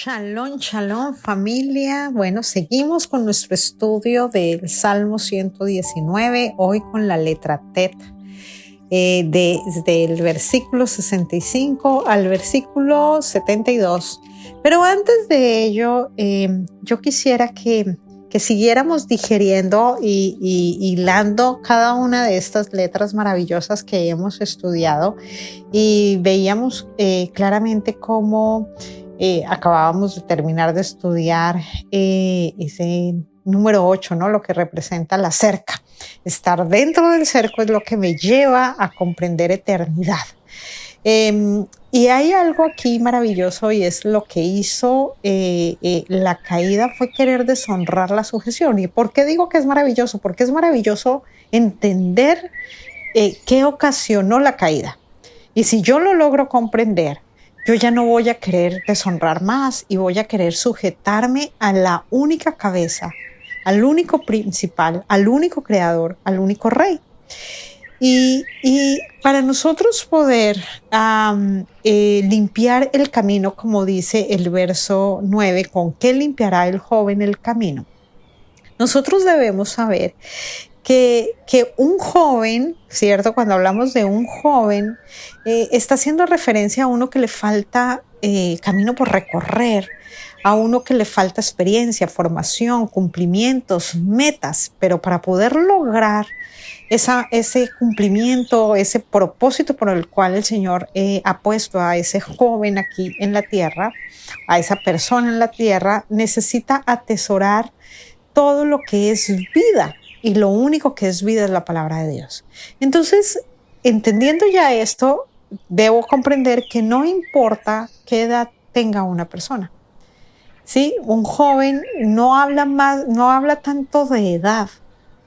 Shalom, shalom familia. Bueno, seguimos con nuestro estudio del Salmo 119, hoy con la letra Tet, desde el versículo 65 al versículo 72. Pero antes de ello, yo quisiera que siguiéramos digiriendo y hilando cada una de estas letras maravillosas que hemos estudiado y veíamos claramente cómo acabábamos de terminar de estudiar ese número 8, ¿no? Lo que representa la cerca. Estar dentro del cerco es lo que me lleva a comprender eternidad. Y hay algo aquí maravilloso y es lo que hizo la caída fue querer deshonrar la sujeción. ¿Y por qué digo que es maravilloso? Porque es maravilloso entender qué ocasionó la caída. Y si yo lo logro comprender, yo ya no voy a querer deshonrar más y voy a querer sujetarme a la única cabeza, al único principal, al único creador, al único rey. Y para nosotros poder limpiar el camino, como dice el verso 9, ¿con qué limpiará el joven el camino? Nosotros debemos saber que un joven, ¿cierto? Cuando hablamos de un joven, está haciendo referencia a uno que le falta camino por recorrer, a uno que le falta experiencia, formación, cumplimientos, metas, pero para poder lograr ese cumplimiento, ese propósito por el cual el Señor ha puesto a ese joven aquí en la tierra, a esa persona en la tierra, necesita atesorar todo lo que es vida. Y lo único que es vida es la palabra de Dios. Entonces, entendiendo ya esto, debo comprender que no importa qué edad tenga una persona. ¿Sí? Un joven no habla tanto de edad,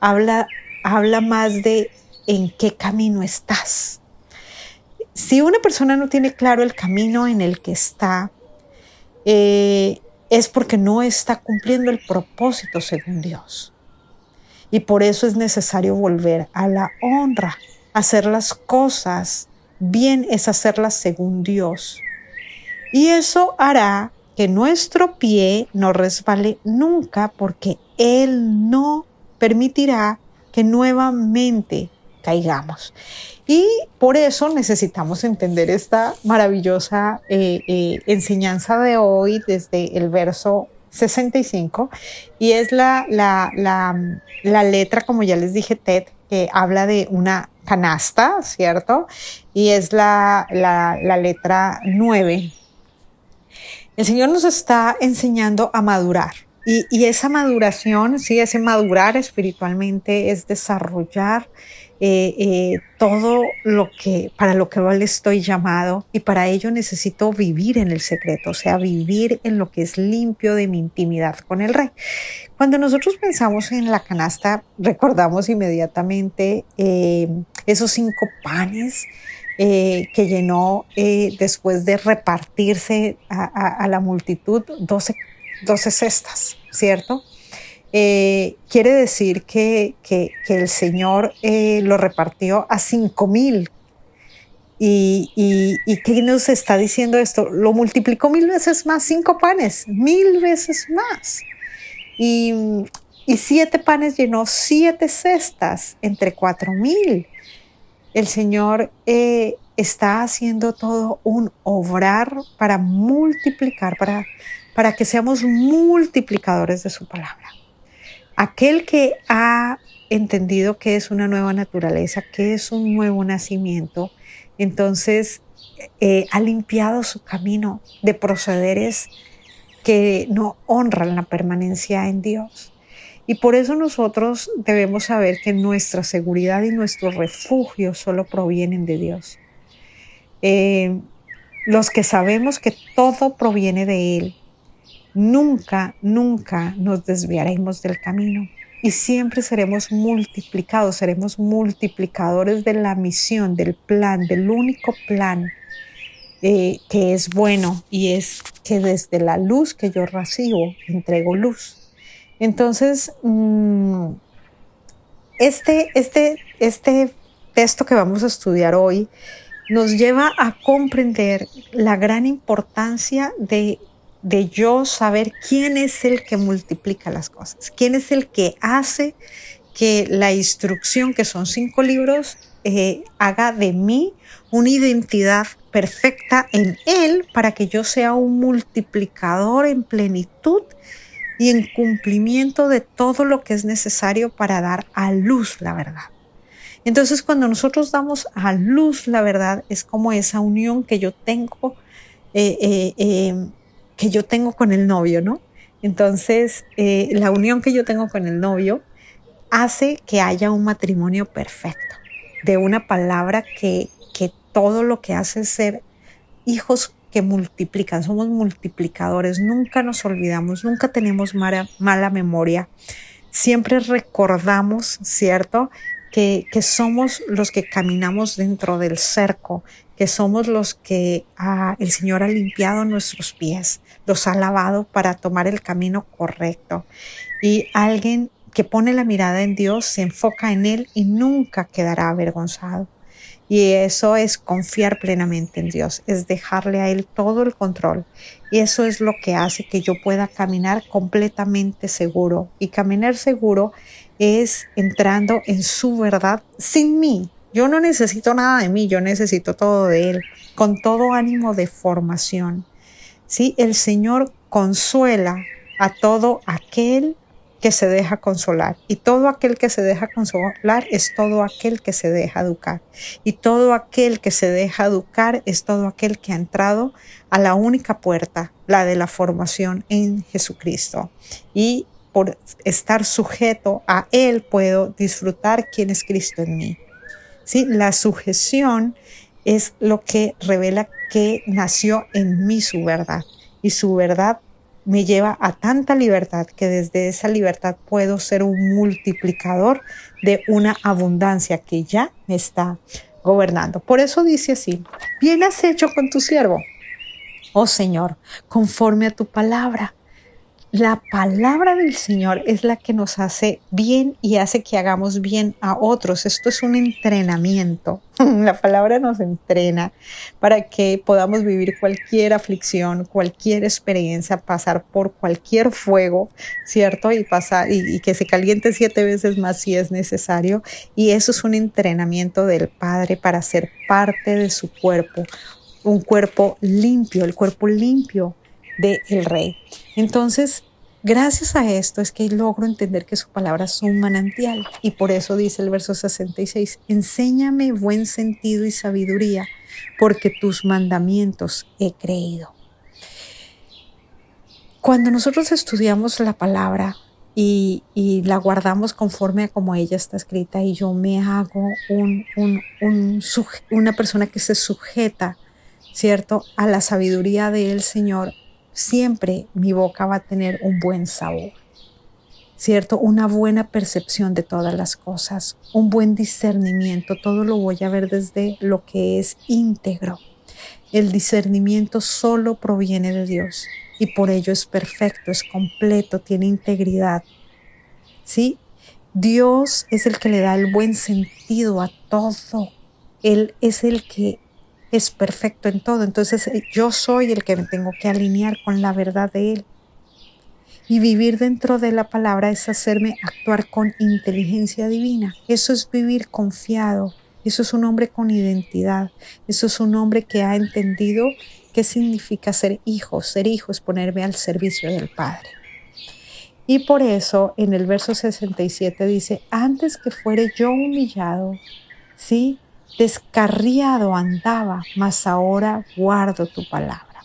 habla más de en qué camino estás. Si una persona no tiene claro el camino en el que está, es porque no está cumpliendo el propósito según Dios. Y por eso es necesario volver a la honra. Hacer las cosas bien es hacerlas según Dios. Y eso hará que nuestro pie no resbale nunca, porque Él no permitirá que nuevamente caigamos. Y por eso necesitamos entender esta maravillosa enseñanza de hoy desde el verso 65, y es la letra, como ya les dije, Tet, que habla de una canasta, ¿cierto? Y es la letra 9. El Señor nos está enseñando a madurar. Y esa maduración, sí, ese madurar espiritualmente es desarrollar todo lo que, para lo que le estoy llamado, y para ello necesito vivir en el secreto, o sea, vivir en lo que es limpio de mi intimidad con el Rey. Cuando nosotros pensamos en la canasta, recordamos inmediatamente esos 5 panes que llenó después de repartirse a la multitud 12 cestas, ¿cierto? Quiere decir que el Señor lo repartió a 5,000. ¿Y qué nos está diciendo esto? Lo multiplicó 1,000 veces más, 5 panes, 1,000 veces más. Y 7 panes llenó 7 cestas entre 4,000. El Señor está haciendo todo un obrar para multiplicar, para que seamos multiplicadores de su palabra. Aquel que ha entendido que es una nueva naturaleza, que es un nuevo nacimiento, entonces ha limpiado su camino de procederes que no honran la permanencia en Dios. Y por eso nosotros debemos saber que nuestra seguridad y nuestro refugio solo provienen de Dios. Los que sabemos que todo proviene de Él, nunca nos desviaremos del camino y siempre seremos multiplicados, seremos multiplicadores de la misión, del plan, del único plan que es bueno, y es que desde la luz que yo recibo, entrego luz. Entonces, este texto que vamos a estudiar hoy nos lleva a comprender la gran importancia de de yo saber quién es el que multiplica las cosas, quién es el que hace que la instrucción, que son 5 libros, haga de mí una identidad perfecta en Él para que yo sea un multiplicador en plenitud y en cumplimiento de todo lo que es necesario para dar a luz la verdad. Entonces, cuando nosotros damos a luz la verdad, es como esa unión eh, eh, eh, que yo tengo con el novio, ¿no? Entonces, la unión que yo tengo con el novio hace que haya un matrimonio perfecto, de una palabra que todo lo que hace es ser hijos que multiplican, somos multiplicadores, nunca nos olvidamos, nunca tenemos mala memoria, siempre recordamos, ¿cierto? Que somos los que caminamos dentro del cerco, que somos los que el Señor ha limpiado nuestros pies, los ha lavado para tomar el camino correcto. Y alguien que pone la mirada en Dios se enfoca en Él y nunca quedará avergonzado. Y eso es confiar plenamente en Dios, es dejarle a Él todo el control. Y eso es lo que hace que yo pueda caminar completamente seguro. Y caminar seguro es entrando en su verdad sin mí. Yo no necesito nada de mí, yo necesito todo de Él, con todo ánimo de formación. ¿Sí? El Señor consuela a todo aquel que se deja consolar. Y todo aquel que se deja consolar es todo aquel que se deja educar. Y todo aquel que se deja educar es todo aquel que ha entrado a la única puerta, la de la formación en Jesucristo. Y por estar sujeto a Él puedo disfrutar quién es Cristo en mí. ¿Sí? La sujeción es lo que revela que nació en mí su verdad. Y su verdad me lleva a tanta libertad que desde esa libertad puedo ser un multiplicador de una abundancia que ya me está gobernando. Por eso dice así: bien has hecho con tu siervo, oh Señor, conforme a tu palabra. La palabra del Señor es la que nos hace bien y hace que hagamos bien a otros. Esto es un entrenamiento. La palabra nos entrena para que podamos vivir cualquier aflicción, cualquier experiencia, pasar por cualquier fuego, ¿cierto? Y que se caliente 7 veces más si es necesario. Y eso es un entrenamiento del Padre para ser parte de su cuerpo, un cuerpo limpio, el cuerpo limpio del Rey. Entonces, gracias a esto es que logro entender que su palabra es un manantial, y por eso dice el verso 66: enséñame buen sentido y sabiduría, porque tus mandamientos he creído. Cuando nosotros estudiamos la palabra y la guardamos conforme a como ella está escrita, y yo me hago una persona que se sujeta, ¿cierto?, a la sabiduría del Señor, siempre mi boca va a tener un buen sabor, ¿cierto? Una buena percepción de todas las cosas, un buen discernimiento. Todo lo voy a ver desde lo que es íntegro. El discernimiento solo proviene de Dios y por ello es perfecto, es completo, tiene integridad, ¿sí? Dios es el que le da el buen sentido a todo. Él es el que es perfecto en todo. Entonces yo soy el que me tengo que alinear con la verdad de Él. Y vivir dentro de la palabra es hacerme actuar con inteligencia divina. Eso es vivir confiado. Eso es un hombre con identidad. Eso es un hombre que ha entendido qué significa ser hijo. Ser hijo es ponerme al servicio del Padre. Y por eso en el verso 67 dice: antes que fuere yo humillado, ¿sí?, descarriado andaba, mas ahora guardo tu palabra.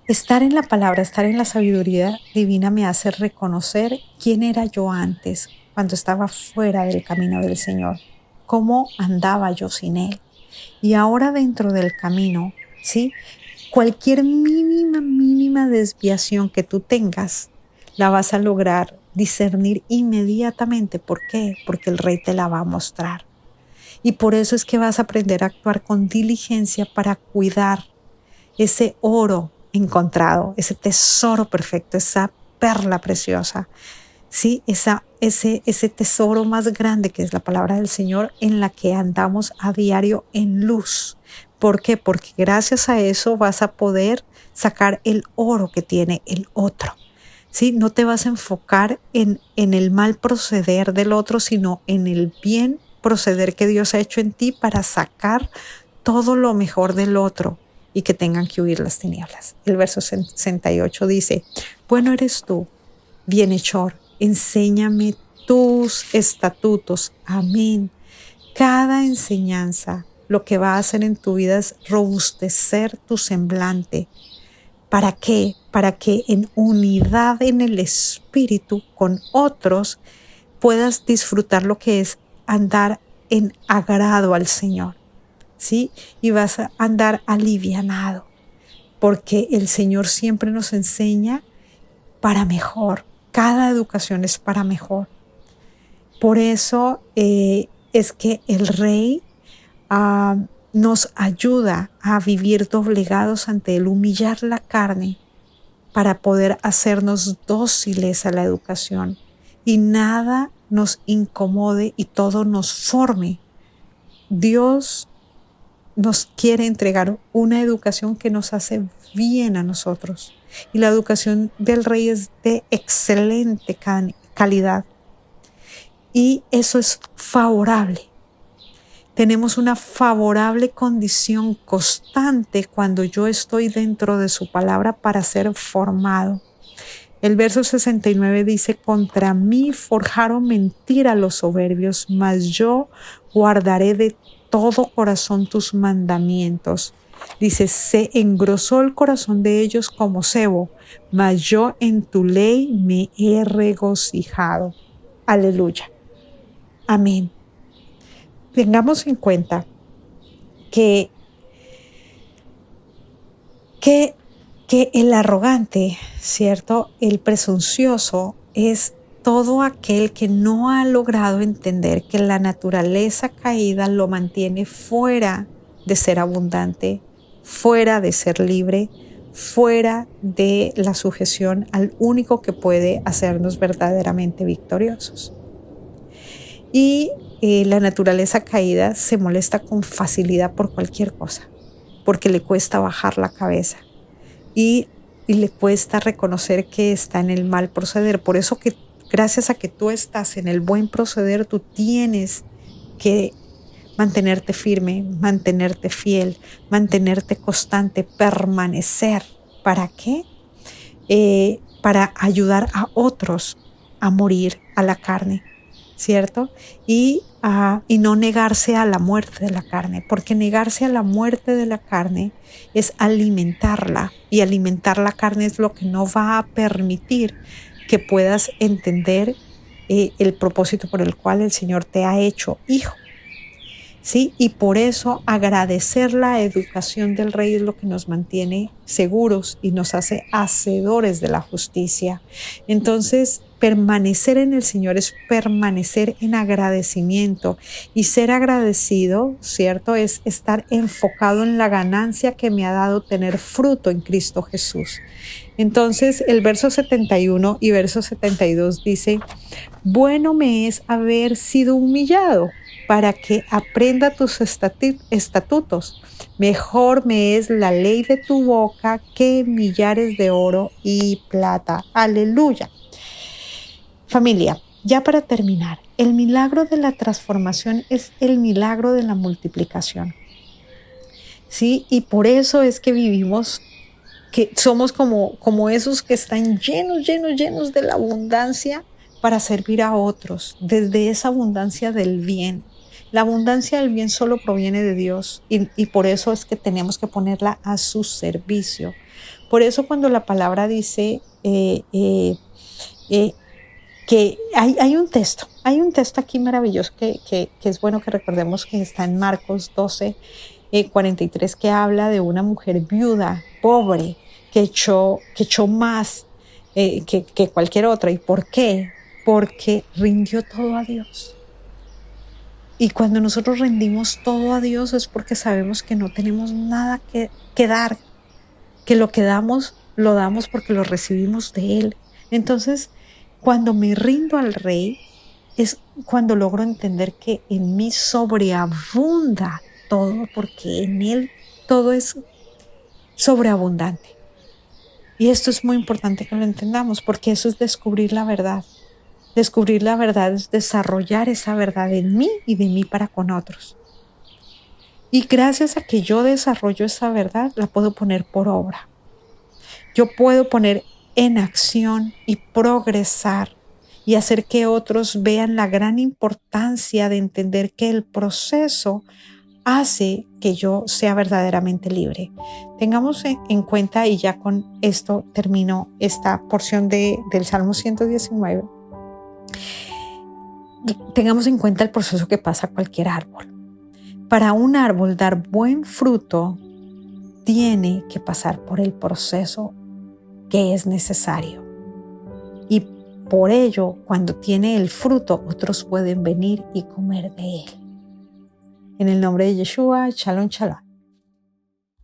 Estar en la palabra, estar en la sabiduría divina me hace reconocer quién era yo antes, cuando estaba fuera del camino del Señor, cómo andaba yo sin Él. Y ahora dentro del camino, ¿sí?, cualquier mínima desviación que tú tengas, la vas a lograr discernir inmediatamente. ¿Por qué? Porque el Rey te la va a mostrar. Y por eso es que vas a aprender a actuar con diligencia para cuidar ese oro encontrado, ese tesoro perfecto, esa perla preciosa, ¿sí? Ese tesoro más grande que es la palabra del Señor, en la que andamos a diario en luz. ¿Por qué? Porque gracias a eso vas a poder sacar el oro que tiene el otro. ¿Sí? No te vas a enfocar en el mal proceder del otro, sino en el bien proceder que Dios ha hecho en ti para sacar todo lo mejor del otro y que tengan que huir las tinieblas. El verso 68 dice, bueno eres tú, bienhechor, enséñame tus estatutos. Amén. Cada enseñanza lo que va a hacer en tu vida es robustecer tu semblante. ¿Para qué? Para que en unidad en el espíritu con otros puedas disfrutar lo que es andar en agrado al Señor, ¿sí? Y vas a andar alivianado, porque el Señor siempre nos enseña para mejor. Cada educación es para mejor. Por eso es que el Rey nos ayuda a vivir doblegados ante Él, humillar la carne para poder hacernos dóciles a la educación y nada nos incomode y todo nos forme. Dios nos quiere entregar una educación que nos hace bien a nosotros y la educación del Rey es de excelente calidad y eso es favorable. Tenemos una favorable condición constante cuando yo estoy dentro de su palabra para ser formado. El verso 69 dice, contra mí forjaron mentira los soberbios, mas yo guardaré de todo corazón tus mandamientos. Dice, se engrosó el corazón de ellos como sebo, mas yo en tu ley me he regocijado. Aleluya. Amén. Tengamos en cuenta que el arrogante, ¿cierto? El presuncioso es todo aquel que no ha logrado entender que la naturaleza caída lo mantiene fuera de ser abundante, fuera de ser libre, fuera de la sujeción al único que puede hacernos verdaderamente victoriosos. Y la naturaleza caída se molesta con facilidad por cualquier cosa, porque le cuesta bajar la cabeza y le cuesta reconocer que está en el mal proceder. Por eso que gracias a que tú estás en el buen proceder, tú tienes que mantenerte firme, mantenerte fiel, mantenerte constante, permanecer. ¿Para qué? Para ayudar a otros a morir a la carne, ¿cierto? Y no negarse a la muerte de la carne, porque negarse a la muerte de la carne es alimentarla, y alimentar la carne es lo que no va a permitir que puedas entender el propósito por el cual el Señor te ha hecho hijo. ¿Sí? Y por eso agradecer la educación del Rey es lo que nos mantiene seguros y nos hace hacedores de la justicia. Entonces, permanecer en el Señor es permanecer en agradecimiento, y ser agradecido, ¿cierto? Es estar enfocado en la ganancia que me ha dado tener fruto en Cristo Jesús. Entonces, el verso 71 y verso 72 dice, bueno me es haber sido humillado para que aprenda tus estatutos. Mejor me es la ley de tu boca que millares de oro y plata. Aleluya. Familia, ya para terminar, el milagro de la transformación es el milagro de la multiplicación. ¿Sí? Y por eso es que vivimos, que somos como esos que están llenos de la abundancia para servir a otros, desde esa abundancia del bien. La abundancia del bien solo proviene de Dios y por eso es que tenemos que ponerla a su servicio. Por eso cuando la palabra dice que hay un texto aquí maravilloso que es bueno que recordemos, que está en Marcos 12, 43, que habla de una mujer viuda, pobre, que echó más que cualquier otra. ¿Y por qué? Porque rindió todo a Dios. Y cuando nosotros rendimos todo a Dios es porque sabemos que no tenemos nada que dar, que lo que damos, lo damos porque lo recibimos de Él. Entonces, cuando me rindo al Rey, es cuando logro entender que en mí sobreabunda todo, porque en Él todo es sobreabundante. Y esto es muy importante que lo entendamos porque eso es descubrir la verdad. Descubrir la verdad es desarrollar esa verdad en mí y de mí para con otros. Y gracias a que yo desarrollo esa verdad, la puedo poner por obra. Yo puedo poner en acción y progresar y hacer que otros vean la gran importancia de entender que el proceso hace que yo sea verdaderamente libre. Tengamos en cuenta, y ya con esto termino esta porción del Salmo 119, tengamos en cuenta el proceso que pasa cualquier árbol. Para un árbol dar buen fruto, tiene que pasar por el proceso que es necesario. Y por ello, cuando tiene el fruto, otros pueden venir y comer de él. En el nombre de Yeshua, Shalom, Shalom.